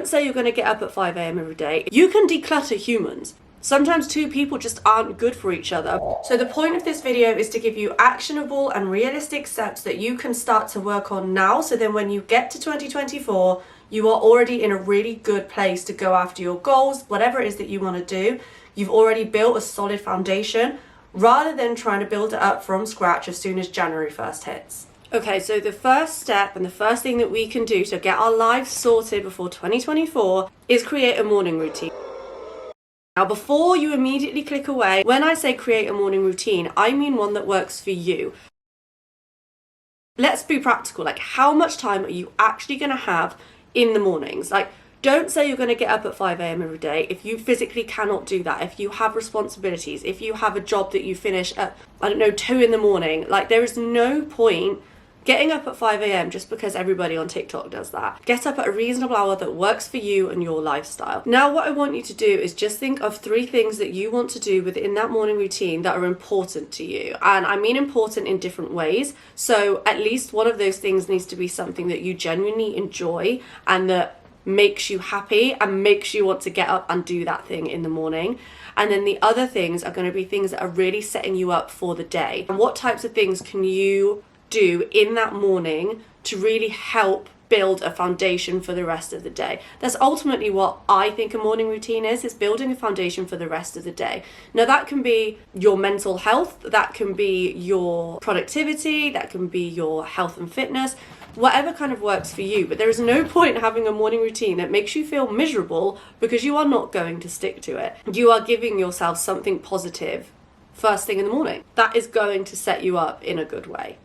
Don't say you're going to get up at 5 a.m. every day. You can declutter humans. Sometimes two people just aren't good for each other. So the point of this video is to give you actionable and realistic steps that you can start to work on now, so then when you get to 2024, you are already in a really good place to go after your goals, whatever it is that you want to do. You've already built a solid foundation rather than trying to build it up from scratch as soon as January 1st hits. Okay, so the first step and the first thing that we can do to get our lives sorted before 2024 is create a morning routine. Now, before you immediately click away, when I say create a morning routine, I mean one that works for you. Let's be practical. Like, how much time are you actually going to have in the mornings? Like, don't say you're going to get up at 5 a.m. every day if you physically cannot do that. If you have responsibilities, if you have a job that you finish at, 2 in the morning, like, there is no point getting up at 5 a.m. just because everybody on TikTok does that. Get up at a reasonable hour that works for you and your lifestyle. Now, what I want you to do is just think of 3 things that you want to do within that morning routine that are important to you. And I mean important in different ways. So at least one of those things needs to be something that you genuinely enjoy and that makes you happy and makes you want to get up and do that thing in the morning. And then the other things are going to be things that are really setting you up for the day. And what types of things can you do in that morning to really help build a foundation for the rest of the day? That's ultimately what I think a morning routine is building a foundation for the rest of the day. Now, that can be your mental health, that can be your productivity, that can be your health and fitness, whatever kind of works for you. But there is no point having a morning routine that makes you feel miserable because you are not going to stick to it. You are giving yourself something positive first thing in the morning. That is going to set you up in a good way.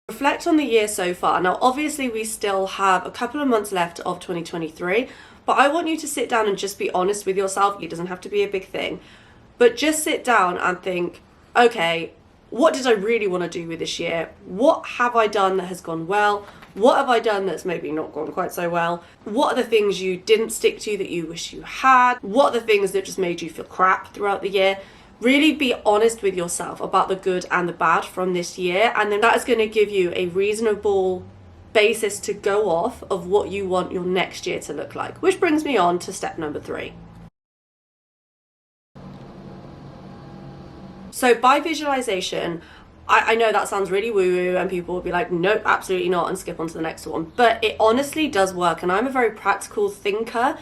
Reflect on the year so far. Now, obviously, we still have a couple of months left of 2023, but I want you to sit down and just be honest with yourself. It doesn't have to be a big thing, but just sit down and think, okay, what did I really want to do with this year? What have I done that has gone well? What have I done that's maybe not gone quite so well? What are the things you didn't stick to that you wish you had? What are the things that just made you feel crap throughout the year? Really be honest with yourself about the good and the bad from this year, and then that is going to give you a reasonable basis to go off of what you want your next year to look like. Which brings me on to step number 3. So by visualization, I know that sounds really woo-woo and people will be like, nope, absolutely not, and skip on to the next one. But it honestly does work, and I'm a very practical thinker.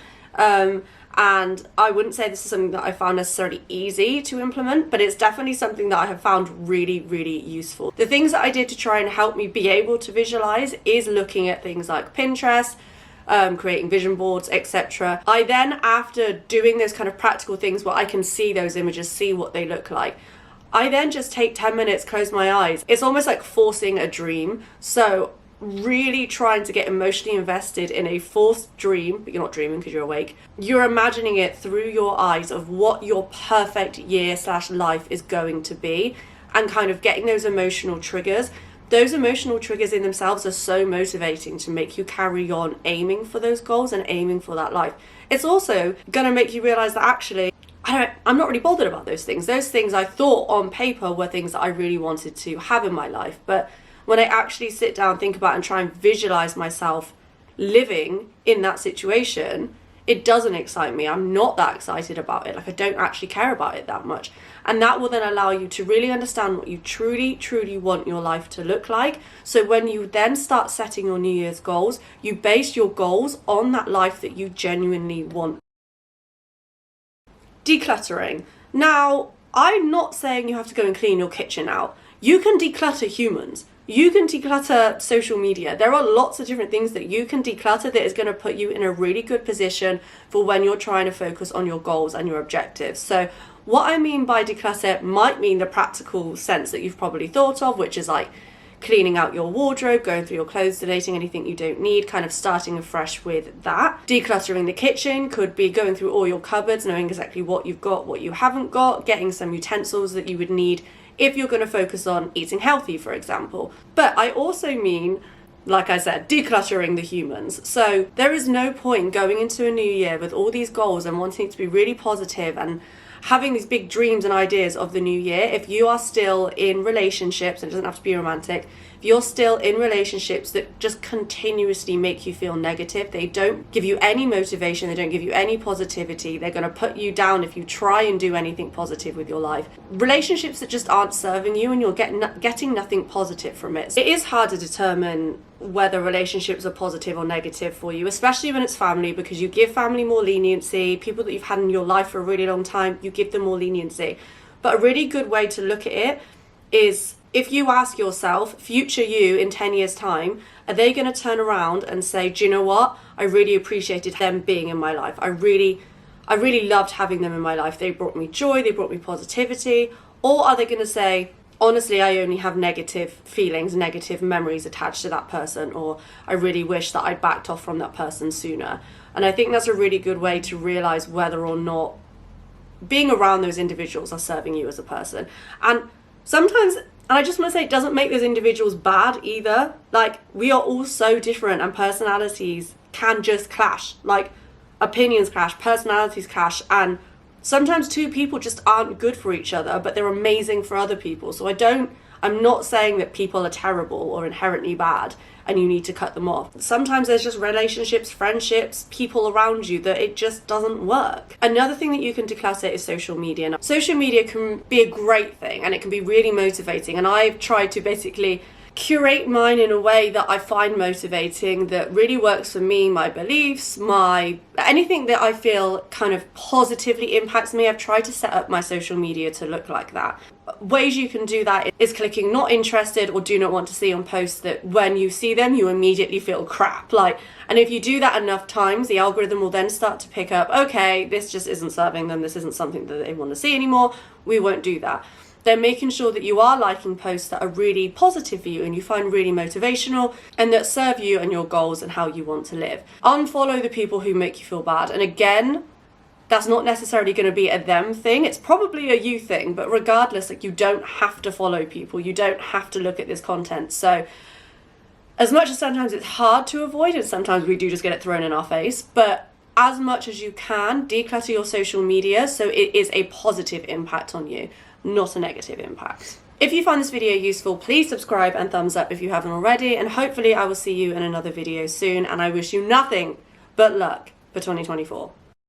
And I wouldn't say this is something that I found necessarily easy to implement, but it's definitely something that I have found really, really useful. The things that I did to try and help me be able to visualize is looking at things like Pinterest, creating vision boards, etc. I then, after doing those kind of practical things where I can see those images, see what they look like, I then just take 10 minutes, close my eyes. It's almost like forcing a dream. So really trying to get emotionally invested in a forced dream, but you're not dreaming because you're awake. You're imagining it through your eyes of what your perfect year/life is going to be, and kind of getting those emotional triggers. Those emotional triggers in themselves are so motivating to make you carry on aiming for those goals and aiming for that life. It's also going to make you realize that actually, I'm not really bothered about those things. Those things I thought on paper were things that I really wanted to have in my life, but when I actually sit down, think about and try and visualize myself living in that situation, it doesn't excite me. I'm not that excited about it. Like, I don't actually care about it that much. And that will then allow you to really understand what you truly, truly want your life to look like. So when you then start setting your New Year's goals, you base your goals on that life that you genuinely want. Decluttering. Now, I'm not saying you have to go and clean your kitchen out. You can declutter humans. You can declutter social media. There are lots of different things that you can declutter that is going to put you in a really good position for when you're trying to focus on your goals and your objectives. So what I mean by declutter might mean the practical sense that you've probably thought of, which is like cleaning out your wardrobe, going through your clothes, deleting anything you don't need, kind of starting afresh with that. Decluttering the kitchen could be going through all your cupboards, knowing exactly what you've got, what you haven't got, getting some utensils that you would need if you're going to focus on eating healthy, for example. But I also mean, like I said, decluttering the humans. So there is no point going into a new year with all these goals and wanting it to be really positive and having these big dreams and ideas of the new year if you are still in relationships, and it doesn't have to be romantic, if you're still in relationships that just continuously make you feel negative, they don't give you any motivation, they don't give you any positivity, they're going to put you down if you try and do anything positive with your life. Relationships that just aren't serving you and you're getting nothing positive from it. It is hard to determine whether relationships are positive or negative for you, especially when it's family, because you give family more leniency. People that you've had in your life for a really long time, you give them more leniency. But a really good way to look at it is, if you ask yourself, future you in 10 years time, are they going to turn around and say, do you know what? I really appreciated them being in my life. I really loved having them in my life. They brought me joy, they brought me positivity. Or are they going to say, honestly, I only have negative feelings, negative memories attached to that person, or I really wish that I'd backed off from that person sooner. And I think that's a really good way to realize whether or not being around those individuals are serving you as a person. And sometimes, and I just want to say, it doesn't make those individuals bad either. Like, we are all so different and personalities can just clash. Like, opinions clash, personalities clash, and sometimes two people just aren't good for each other, but they're amazing for other people. So I'm not saying that people are terrible or inherently bad and you need to cut them off. Sometimes there's just relationships, friendships, people around you that it just doesn't work. Another thing that you can declutter is social media. Now, social media can be a great thing and it can be really motivating, and I've tried to basically curate mine in a way that I find motivating, that really works for me, my beliefs, anything that I feel kind of positively impacts me. I've tried to set up my social media to look like that. Ways you can do that is clicking not interested or do not want to see on posts that when you see them you immediately feel crap. And if you do that enough times, the algorithm will then start to pick up, okay, this just isn't serving them, this isn't something that they want to see anymore, we won't do that. They're making sure that you are liking posts that are really positive for you and you find really motivational and that serve you and your goals and how you want to live. Unfollow the people who make you feel bad. And again, that's not necessarily going to be a them thing. It's probably a you thing, but regardless, you don't have to follow people. You don't have to look at this content. So as much as sometimes it's hard to avoid, and sometimes we do just get it thrown in our face, but as much as you can, declutter your social media so it is a positive impact on you, not a negative impact. If you find this video useful, please subscribe and thumbs up if you haven't already, and hopefully I will see you in another video soon, and I wish you nothing but luck for 2024.